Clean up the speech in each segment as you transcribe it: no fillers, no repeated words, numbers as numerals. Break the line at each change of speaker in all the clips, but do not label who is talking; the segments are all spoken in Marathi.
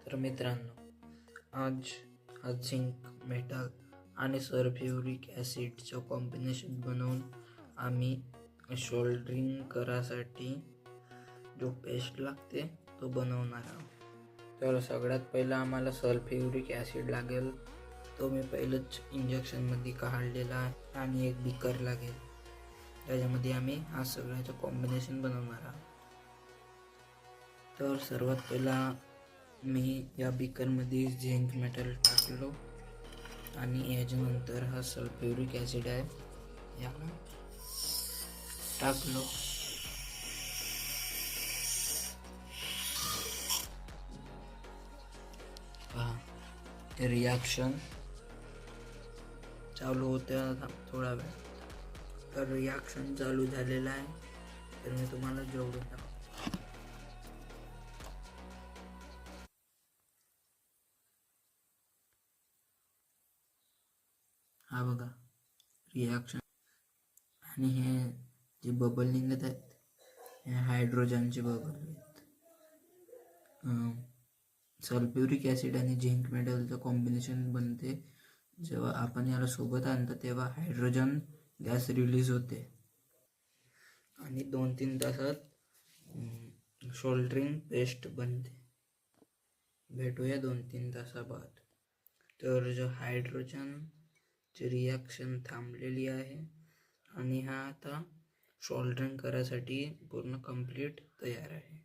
तर मित्रांनो, आज हा झिंक मेटल आणि सल्फ्युरिक ॲसिडचं कॉम्बिनेशन बनवून आम्ही सोल्डरिंग करासाठी जो पेस्ट लागते तो बनवणार आहोत. तर सगळ्यात पहिलं आम्हाला सल्फ्युरिक ॲसिड लागेल. तो मी पहिलंच इंजेक्शनमध्ये काढलेला आहे आणि एक बिकर लागेल. त्याच्यामध्ये आम्ही हा सगळ्याचं कॉम्बिनेशन बनवणार आहोत. तर सर्वात पहिला मी या बिकरमध्ये झिंक मेटल टाकलो आणि याच्यानंतर हा सल्फ्युरिक ॲसिड आहे याला टाकलो. पहा रिॲक्शन चालू होतं थोडा वेळ. तर रिॲक्शन चालू झालेलं आहे. तर मी तुम्हाला जोडून दाखवतो. हा बघा रिॲक्शन. आणि हे जे बबल निघत आहेत हे हायड्रोजनचे बबल आहेत. सल्फ्युरिक ॲसिड आणि झिंक मेटलचं कॉम्बिनेशन बनते. जेव्हा आपण याला सोबत आणतो तेव्हा हायड्रोजन गॅस रिलीज होते आणि 2-3 तासात सोल्डरिंग पेस्ट बनते. भेटूया 2-3 तासाबाद. तर जो हायड्रोजनची रिॲक्शन थांबलेली आहे आणि हा आता सोल्डरिंग करायसाठी पूर्ण कंप्लीट तयार आहे.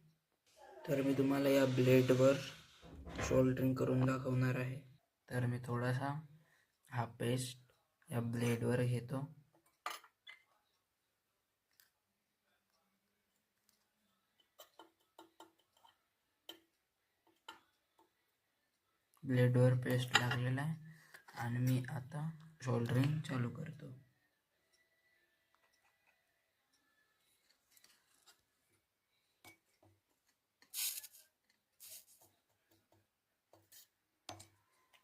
तर मी तुम्हाला या ब्लेडवर सोल्डरिंग करून दाखवणार आहे. तर मी थोडासा हा पेस्ट या ब्लेडवर घेतो. ब्लेडवर पेस्ट लागलेला आहे आणि मी आता सोल्डरिंग चालू करतो.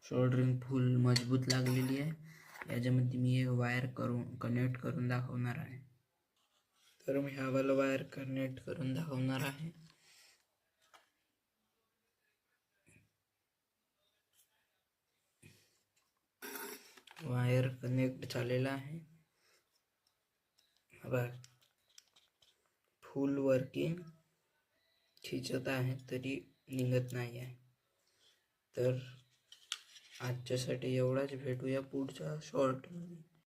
सोल्डरिंग फुल मजबूत लागलेली आहे. याच्यामध्ये मी एक वायर कनेक्ट करून दाखवणार आहे. तर मी ह्यावाला वायर कनेक्ट करून दाखवणार आहे. वायर कनेक्ट झालेला आहे. फुल वर्किंग खिचत आहे तरी निघत नाही आहे. तर आजच्यासाठी एवढाच. भेटूया पुढच्या शॉर्टमध्ये.